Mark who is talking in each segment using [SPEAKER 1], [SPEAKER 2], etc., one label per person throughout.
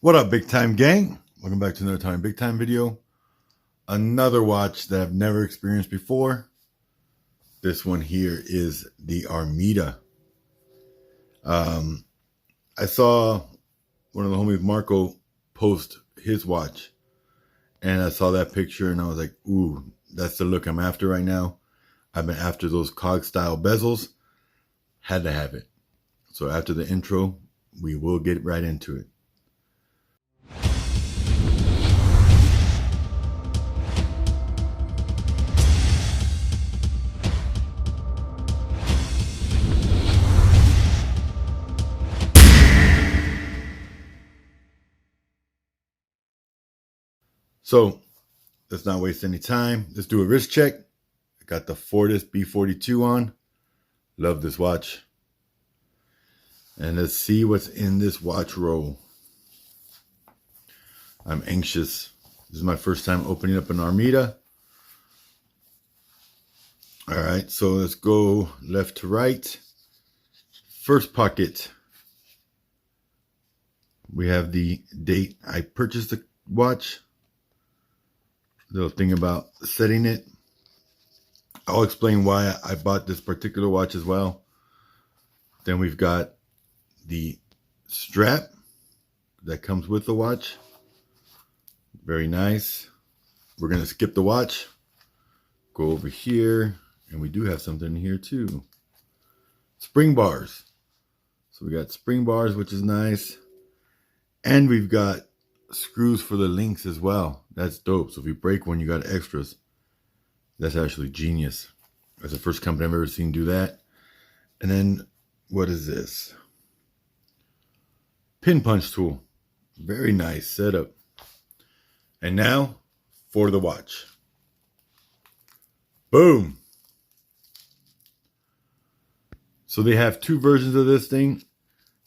[SPEAKER 1] What up, big time gang? Welcome back to another Tommy Big Time video. Another watch that I've never experienced before. This one here is the Armida. I saw one of the homies, Marco, post his watch, and I saw that picture and I was like, ooh, that's the look I'm after right now. I've been after those cog style bezels. Had to have it. So after the intro, we will get right into it. So let's not waste any time. Let's do a wrist check. I got the Fortis B42 on. Love this watch. And let's see what's in this watch roll. I'm anxious. This is my first time opening up an Armida. All right, so let's go left to right. First pocket. We have the date I purchased the watch. Little thing about setting it. I'll explain why I bought this particular watch as well. Then we've got the strap that comes with the watch. Very nice. We're going to skip the watch. Go over here. And we do have something here too. Spring bars. So we got spring bars, which is nice. And we've got screws for the links as well. That's dope. So if you break one, you got extras. That's actually genius. That's the first company I've ever seen do that. And then what is this? Pin punch tool. Very nice setup. And now for the watch. Boom. So they have two versions of this thing.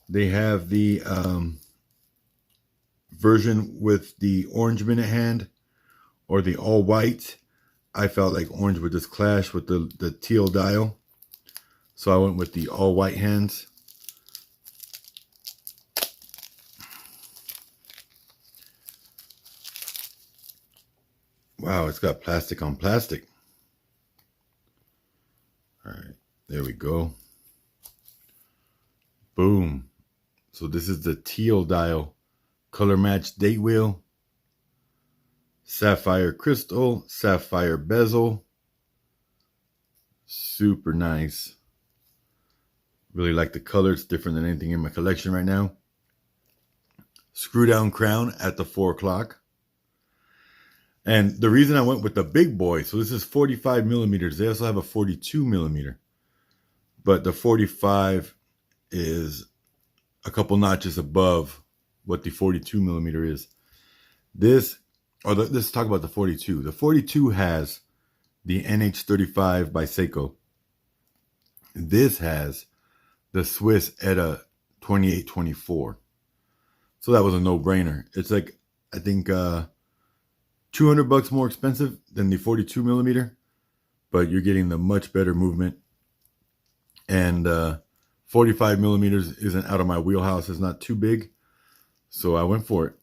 [SPEAKER 1] They have the version with the orange minute hand or the all white. I felt like orange would just clash with the teal dial. So I went with the all white hands. Wow, it's got plastic on plastic. All right, there we go. Boom. So this is the teal dial. Color match date wheel. Sapphire crystal. Sapphire bezel. Super nice. Really like the color. It's different than anything in my collection right now. Screw down crown at the 4 o'clock. And the reason I went with the big boy, so this is 45 millimeters. They also have a 42 millimeter. But the 45 is a couple notches above what the 42 millimeter is. Let's talk about the 42. The 42 has the NH35 by Seiko. This has the Swiss ETA 2824. So that was a no-brainer. It's like, I think, $200 more expensive than the 42 millimeter, but you're getting the much better movement. And 45 millimeters isn't out of my wheelhouse. It's not too big. So I went for it.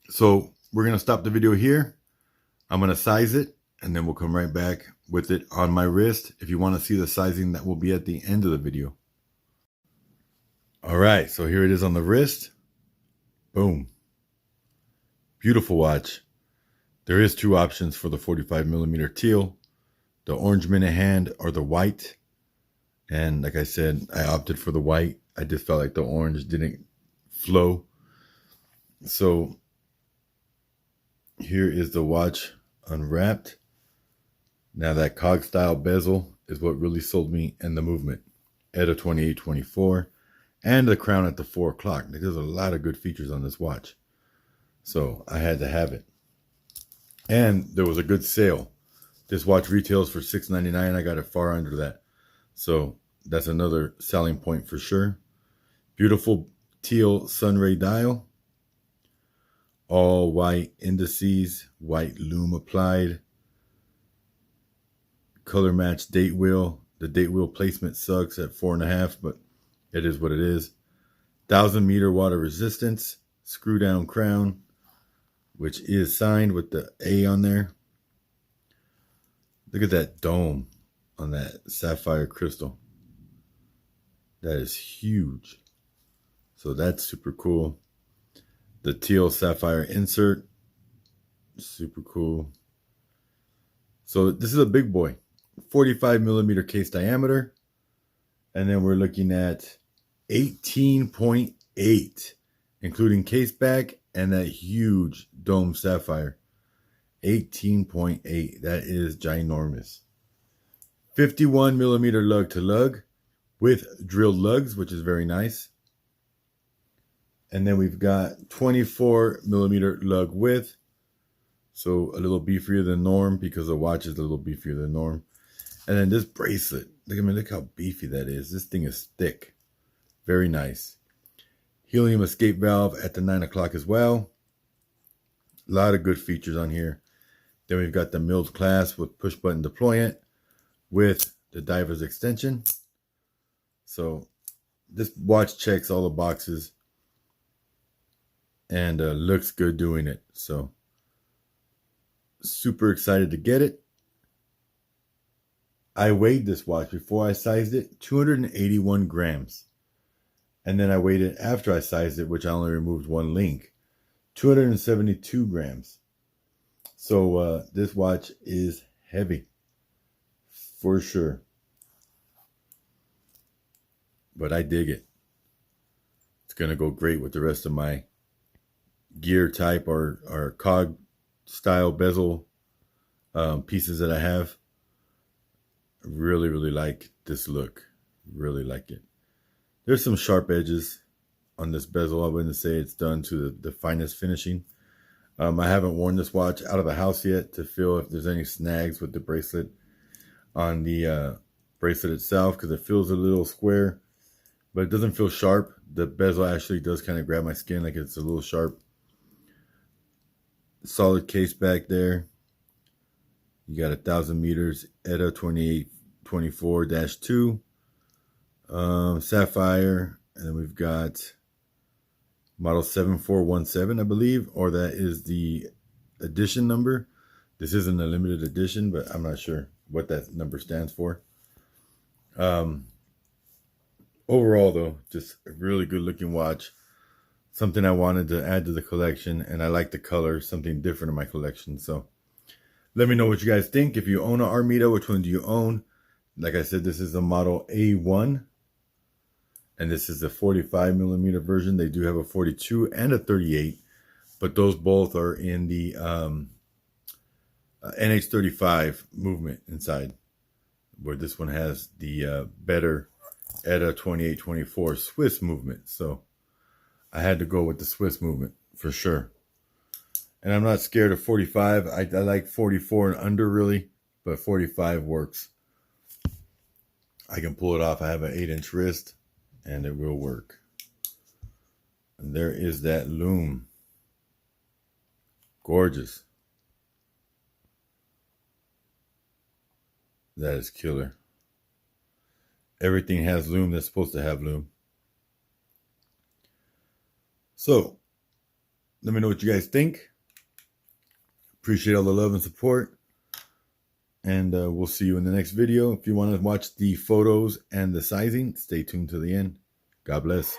[SPEAKER 1] So we're going to stop the video here. I'm going to size it and then we'll come right back with it on my wrist. If you want to see the sizing, that will be at the end of the video. All right. So here it is on the wrist. Boom. Beautiful watch. There is two options for the 45 millimeter teal, the orange minute hand or the white. And like I said, I opted for the white. I just felt like the orange didn't flow. So here is the watch unwrapped. Now that cog style bezel is what really sold me, and the movement. ETA 2824 and the crown at the 4 o'clock. There's a lot of good features on this watch. So I had to have it. And there was a good sale. This watch retails for $6.99. I got it far under that. So that's another selling point for sure. Beautiful teal sunray dial. All white indices. White lume applied. Color match date wheel. The date wheel placement sucks at 4.5, but it is what it is. 1,000 meter water resistance. screw down crown, which is signed with the A on there. Look at that dome on that sapphire crystal. That is huge. So that's super cool. The teal sapphire insert, super cool. So this is a big boy, 45 millimeter case diameter. And then we're looking at 18.8, including case back and that huge dome sapphire. 18.8, that is ginormous. 51 millimeter lug to lug with drilled lugs, which is very nice. And then we've got 24 millimeter lug width. So a little beefier than norm because the watch is a little beefier than norm. And then this bracelet, look how beefy that is. This thing is thick. Very nice. Helium escape valve at the 9 o'clock as well. A lot of good features on here. Then we've got the milled clasp with push button deployment with the diver's extension. So this watch checks all the boxes and looks good doing it. So super excited to get it. I weighed this watch before I sized it, 281 grams. And then I weighed it after I sized it, which I only removed one link, 272 grams. So this watch is heavy for sure. But I dig it. It's going to go great with the rest of my gear type or cog style bezel pieces that I have. Really, really like this look. Really like it. There's some sharp edges on this bezel. I wouldn't say it's done to the finest finishing. I haven't worn this watch out of the house yet to feel if there's any snags with the bracelet on the bracelet itself, because it feels a little square, but it doesn't feel sharp. The bezel actually does kind of grab my skin like it's a little sharp. Solid case back there. You got 1,000 meters, ETA 2824-2, Sapphire, and then we've got model 7417, I believe, or that is the edition number. This isn't a limited edition, but I'm not sure what that number stands for. Overall, though, just a really good looking watch. Something I wanted to add to the collection, and I like the color, something different in my collection. So let me know what you guys think. If you own an Armida, which one do you own? Like I said, this is the model A1. And this is the 45 millimeter version. They do have a 42 and a 38. But those both are in the NH35 movement inside. Where this one has the better ETA 2824 Swiss movement. So I had to go with the Swiss movement for sure. And I'm not scared of 45. I like 44 and under really, but 45 works. I can pull it off. I have an 8-inch wrist and it will work. And there is that lume. Gorgeous. That is killer. Everything has lume that's supposed to have lume. So, let me know what you guys think. Appreciate all the love and support. And we'll see you in the next video. If you want to watch the photos and the sizing, stay tuned to the end. God bless.